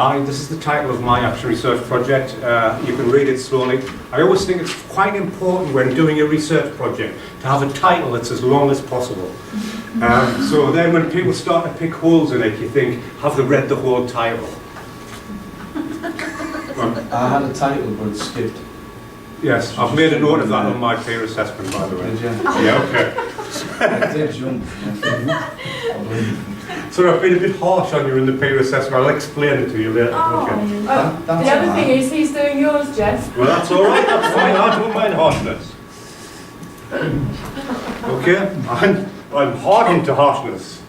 Hi, this is the title of my action research project. You can read it slowly. I always think it's quite important when doing a research project to have a title that's as long as possible. So then when people start to pick holes in it, you think, have they read the whole title? I had a title, but it skipped. Yes, I've made a note of that on my peer assessment, by the way. Did you? Yeah, okay. I did jump. So I've been a bit harsh on you in the peer assessment. I'll explain it to you later. Oh. Okay. That's The other alright. thing is, he's doing yours, Jeff. Well, that's all right. That's fine. I don't mind harshness. Okay, I'm hardened to harshness.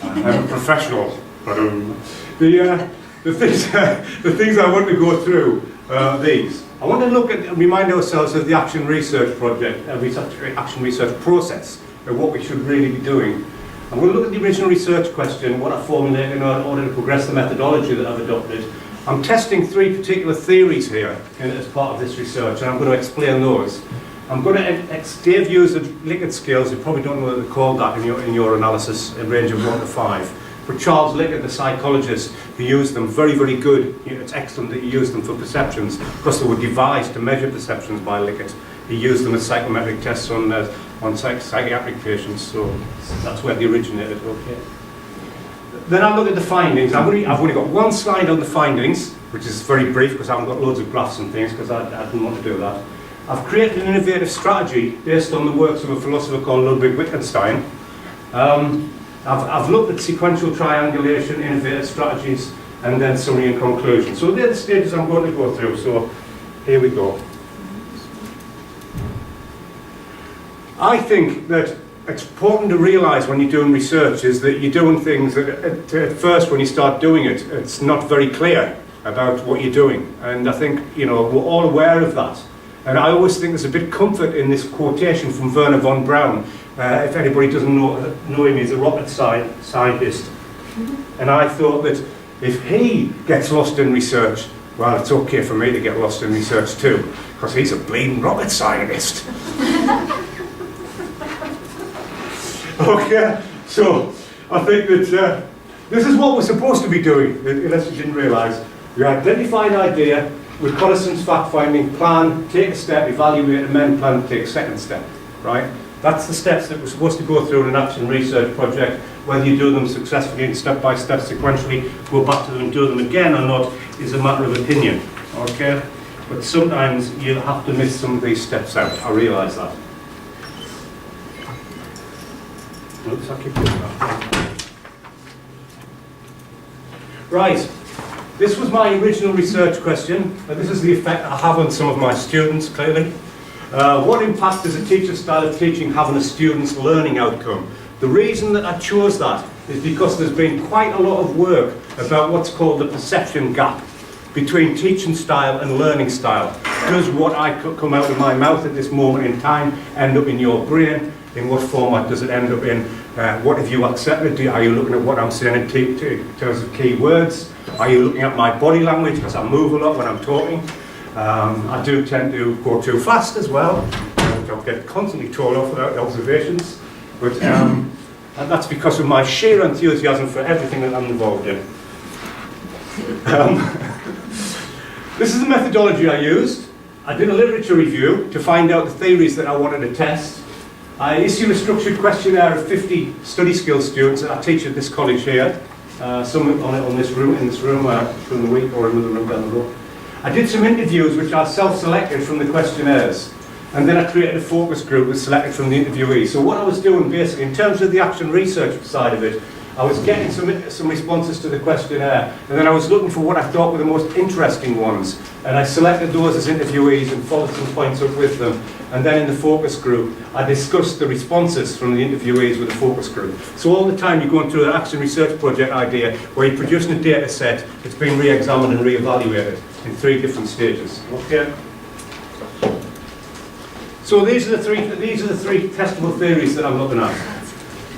I'm a professional. But the things I want to go through are these. I want to look at and remind ourselves of the action research project, action research process, and what we should really be doing. I'm going to look at the original research question, what I formulated in order to progress the methodology that I've adopted. I'm testing 3 particular theories here as part of this research, and I'm going to explain those. I'm going to, Dave used the Likert scales. You probably don't know what they call that in your analysis, a range of 1 to 5. But Charles Likert, the psychologist who used them, very, very good. It's excellent that he used them for perceptions, because they were devised to measure perceptions by Likert. He used them as psychometric tests on psychiatric patients, so that's where they originated. Okay. Then I look at the findings. I've only got 1 slide on the findings, which is very brief because I haven't got loads of graphs and things, because I didn't want to do that. I've created an innovative strategy based on the works of a philosopher called Ludwig Wittgenstein. I've looked at sequential triangulation, innovative strategies, and then summary and conclusion. So they're the stages I'm going to go through, so here we go. I think that it's important to realise when you're doing research is that you're doing things that at first when you start doing it, it's not very clear about what you're doing. And I think, we're all aware of that. And I always think there's a bit of comfort in this quotation from Werner von Braun. If anybody doesn't know him, he's a rocket scientist. And I thought that if he gets lost in research, well, it's okay for me to get lost in research too, because he's a bleeding rocket scientist. Okay, so I think that this is what we're supposed to be doing, unless you didn't realise. We identify an idea, reconnaissance, fact-finding, plan, take a step, evaluate, amend, plan, take a second step, right? That's the steps that we're supposed to go through in an action research project. Whether you do them successfully and step by step sequentially, go back to them and do them again or not, is a matter of opinion, okay? But sometimes you'll have to miss some of these steps out, I realise that. Oops, I keep doing that. Right, this was my original research question. This is the effect I have on some of my students, clearly. What impact does a teacher's style of teaching have on a student's learning outcome? The reason that I chose that is because there's been quite a lot of work about what's called the perception gap between teaching style and learning style. Does what I come out of my mouth at this moment in time end up in your brain? In what format does it end up in? What have you accepted? Are you looking at what I'm saying in terms of key words? Are you looking at my body language, because I move a lot when I'm talking? I do tend to go too fast as well, which I'll get constantly told off without observations. But and that's because of my sheer enthusiasm for everything that I'm involved in. This is the methodology I used. I did a literature review to find out the theories that I wanted to test. I issued a structured questionnaire of 50 study skills students that I teach at this college here. Some in this room from the week, or another room down the road. I did some interviews which I self-selected from the questionnaires, and then I created a focus group that selected from the interviewees. So what I was doing basically, in terms of the action research side of it, I was getting some responses to the questionnaire, and then I was looking for what I thought were the most interesting ones, and I selected those as interviewees and followed some points up with them. And then in the focus group, I discussed the responses from the interviewees with the focus group. So all the time you're going through an action research project idea where you're producing a data set that's been re-examined and re-evaluated in 3 different stages. Okay. So these are the three testable theories that I'm looking at.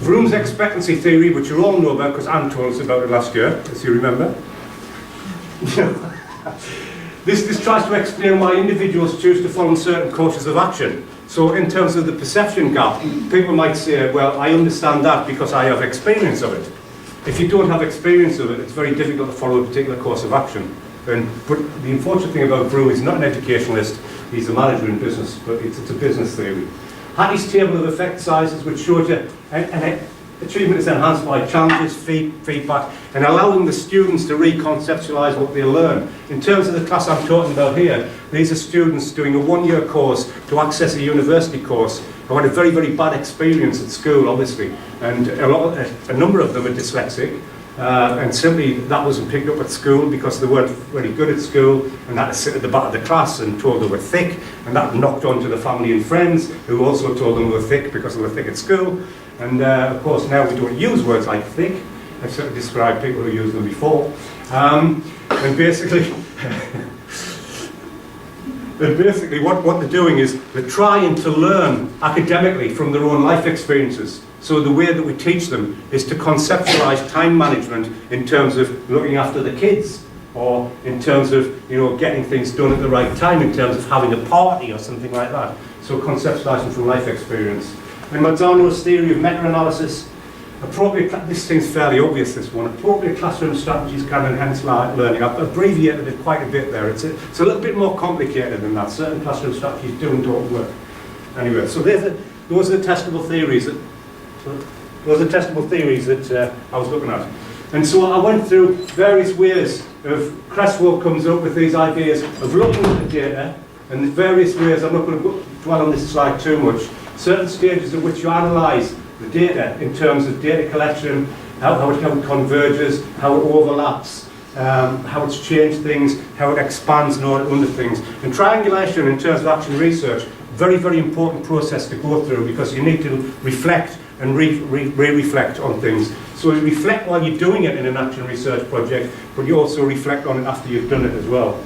Vroom's expectancy theory, which you all know about because Anne told us about it last year, as you remember. This tries to explain why individuals choose to follow certain courses of action. So in terms of the perception gap, people might say, well, I understand that because I have experience of it. if you don't have experience of it, it's very difficult to follow a particular course of action. But the unfortunate thing about Brew, he's not an educationalist, he's a manager in business, but it's a business theory. Hattie's table of effect sizes, which showed you an achievement is enhanced by challenges, feedback, and allowing the students to reconceptualise what they learn. In terms of the class I'm talking about here, these are students doing a one-year course to access a university course who had a very, very bad experience at school, obviously, and a number of them are dyslexic, and simply that wasn't picked up at school because they weren't very good at school and had to sit at the back of the class and told they were thick, and that knocked on to the family and friends who also told them they were thick because they were thick at school. And of course now we don't use words like thick. I've sort of described people who used them before. And basically, what they're doing is they're trying to learn academically from their own life experiences. So the way that we teach them is to conceptualise time management in terms of looking after the kids, or in terms of getting things done at the right time, in terms of having a party or something like that. So conceptualising from life experience. And Mazzano's theory of meta-analysis, this thing's fairly obvious, this one. Appropriate classroom strategies can enhance learning. I've abbreviated it quite a bit there. It's a little bit more complicated than that. Certain classroom strategies do and don't work. Anyway, so those are the testable theories that I was looking at. And so I went through various ways of, Cresswell comes up with these ideas of looking at the data, and the various ways, I'm not going to dwell on this slide too much, certain stages at which you analyse the data in terms of data collection, how it converges, how it overlaps, how it's changed things, how it expands and all other things. And triangulation in terms of action research, very, very important process to go through because you need to reflect and re-reflect on things. So you reflect while you're doing it in an action research project, but you also reflect on it after you've done it as well.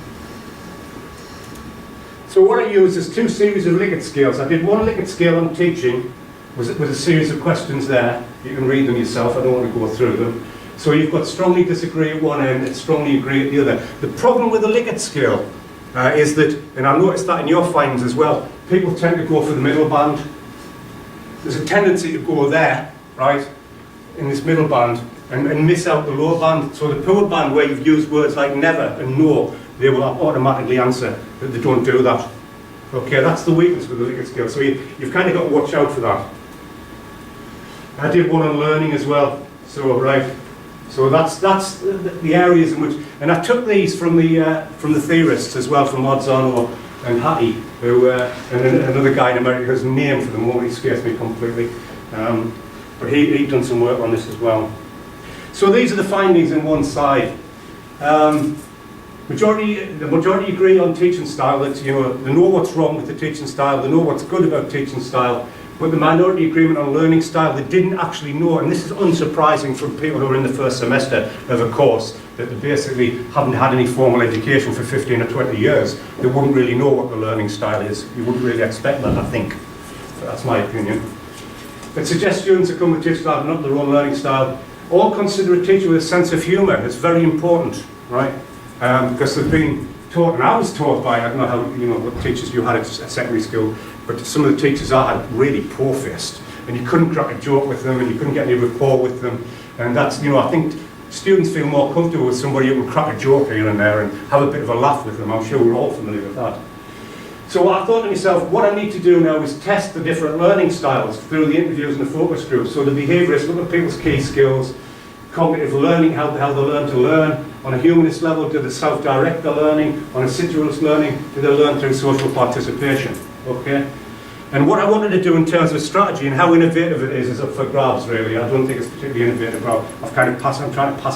So what I used is two series of Likert scales. I did one Likert scale on teaching, with a series of questions there. You can read them yourself, I don't want to go through them. So you've got strongly disagree at one end and strongly agree at the other. The problem with the Likert scale is that, and I noticed that in your findings as well, people tend to go for the middle band. There's a tendency to go there, right, in this middle band, and miss out the lower band. So the poor band where you've used words like never and no, they will automatically answer that they don't do that. Okay, that's the weakness with the Likert scale. So you've kind of got to watch out for that. I did one on learning as well. So so that's the areas in which, and I took these from the theorists as well, from Mazzano and Hattie, who and another guy in America whose name for the moment escapes me completely. But he'd done some work on this as well. So these are the findings in one side. The majority agree on teaching style, that they know what's wrong with the teaching style, they know what's good about teaching style, but the minority agreement on learning style, they didn't actually know, and this is unsurprising from people who are in the first semester of a course, that they basically haven't had any formal education for 15 or 20 years. They wouldn't really know what the learning style is. You wouldn't really expect that, I think. That's my opinion. It suggests students who come with teaching style not their own learning style. All consider a teacher with a sense of humour. It's very important, right? Because they've been taught, and I was taught by, I don't know how, what teachers you had at secondary school, but some of the teachers I had really poor-faced, and you couldn't crack a joke with them, and you couldn't get any rapport with them, and that's, I think students feel more comfortable with somebody who can crack a joke here and there and have a bit of a laugh with them. I'm sure we're all familiar with that. So I thought to myself, what I need to do now is test the different learning styles through the interviews and the focus groups. So the behaviourists look at people's key skills, cognitive learning, how they learn to learn. On a humanist level, do they self-direct their learning? On a situationist learning, do they learn through social participation? Okay? And what I wanted to do in terms of strategy and how innovative it is up for grabs, really. I don't think it's particularly innovative, but I'm trying to pass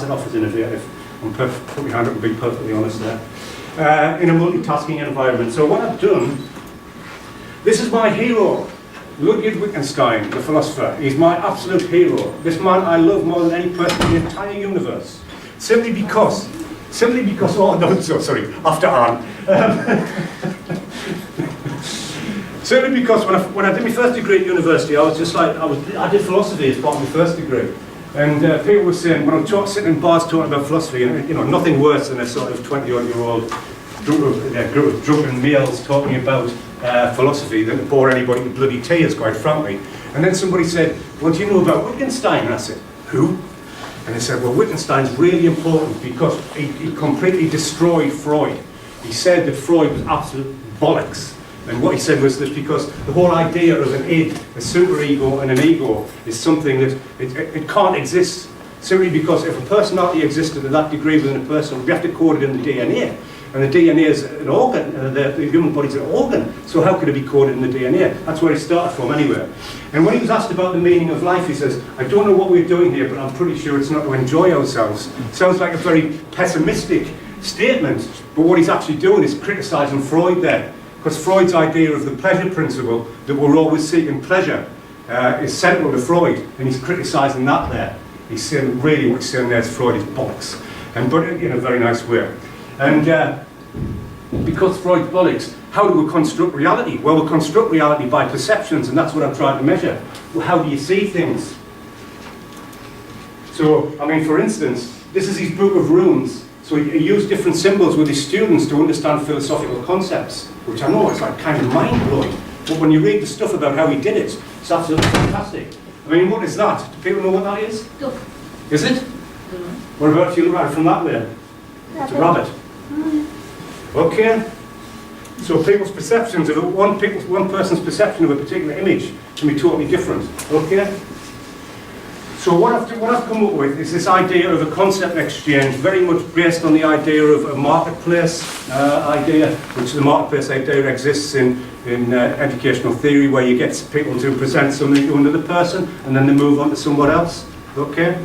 it off as innovative. Put my hand up and be perfectly honest there. In a multitasking environment. So what I've done, this is my hero, Ludwig Wittgenstein, the philosopher. He's my absolute hero. This man I love more than any person in the entire universe. Simply because, oh no, sorry, after Anne. Simply because when I did my first degree at university, I was just like, I did philosophy as part of my first degree. And people were saying, when I'm sitting in bars talking about philosophy, and nothing worse than a sort of 20-odd-year-old group of drunken males talking about philosophy that bore anybody to bloody tears, quite frankly. And then somebody said, well, do you know about Wittgenstein? And I said, who? And they said, well, Wittgenstein's really important because he completely destroyed Freud. He said that Freud was absolute bollocks. And what he said was that because the whole idea of an id, a superego and an ego is something that it can't exist simply because if a personality existed to that degree within a person, we have to code it in the DNA. And the DNA is an organ, the human body's an organ, so how could it be coded in the DNA? That's where it started from anyway. And when he was asked about the meaning of life, he says, I don't know what we're doing here, but I'm pretty sure it's not to enjoy ourselves. Sounds like a very pessimistic statement, but what he's actually doing is criticising Freud there. Because Freud's idea of the pleasure principle, that we're always seeking pleasure, is central to Freud, and he's criticising that there. He's saying, really what he's saying there is Freud is bollocks, but in a very nice way. And because Freud's bollocks, how do we construct reality? Well, we construct reality by perceptions, and that's what I'm trying to measure. Well, how do you see things? So, I mean, for instance, this is his book of runes. So he used different symbols with his students to understand philosophical concepts, which I know is like kind of mind-blowing. But when you read the stuff about how he did it, it's absolutely fantastic. I mean, what is that? Do people know what that is? Duck. Is it? What about if you look at it from that way? It's a rabbit. Okay. So people's perceptions of one person's perception of a particular image can be totally different. Okay. So what I've come up with is this idea of a concept exchange, very much based on the idea of a marketplace idea, which the marketplace idea exists in educational theory, where you get people to present something to another person and then they move on to someone else. Okay?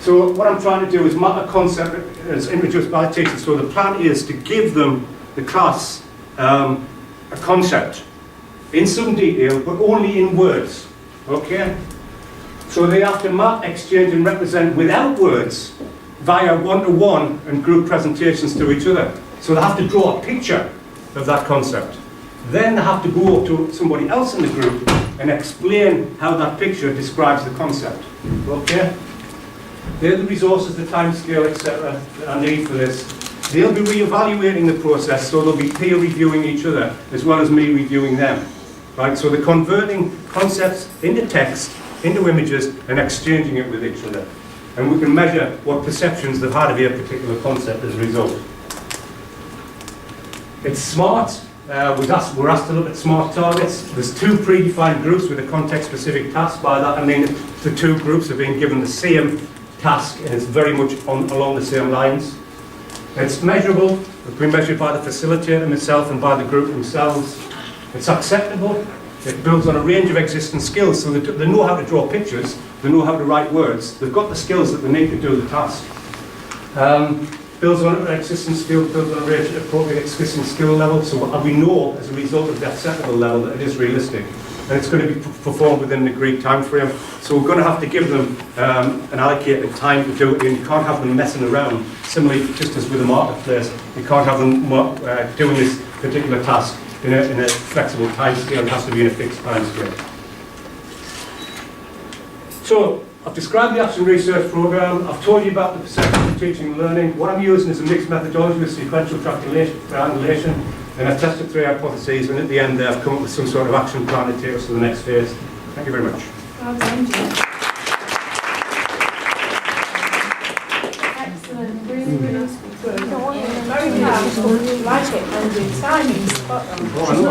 So what I'm trying to do is map a concept as introduced by the teacher. So the plan is to give them, the class, a concept in some detail, but only in words. Okay? So they have to map, exchange and represent without words via one-to-one and group presentations to each other. So they have to draw a picture of that concept. Then they have to go to somebody else in the group and explain how that picture describes the concept. Okay? They're the resources, the time scale, etc. that I need for this. They'll be re-evaluating the process, so they'll be peer reviewing each other as well as me reviewing them. Right? So they're converting concepts into text, into images, and exchanging it with each other. And we can measure what perceptions they've had of a particular concept as a result. It's SMART. We're asked to look at SMART targets. There's two predefined groups with a context-specific task. By that I mean the two groups have been given the same task, and it's very much along the same lines. It's measurable. It's been measured by the facilitator himself and by the group themselves. It's acceptable. It builds on a range of existing skills, so they know how to draw pictures, they know how to write words, they've got the skills that they need to do the task. Builds on an existing skill, builds on a range of appropriate existing skill level, so we know as a result of the acceptable level that it is realistic. And it's going to be performed within the agreed time frame. So we're going to have to give them an allocated time to do it, and you can't have them messing around. Similarly, just as with a marketplace, you can't have them doing this particular task in a flexible time scale. It has to be in a fixed time scale. So I've described the Action Research Programme. I've told you about the perception of teaching and learning. What I'm using is a mixed methodology with sequential triangulation, and I've tested 3 hypotheses, and at the end I've come up with some sort of action plan to take us to the next phase. Thank you very much. Well done, Jeff. Excellent. Really, really good. Very powerful. Like it. And the timing spot on.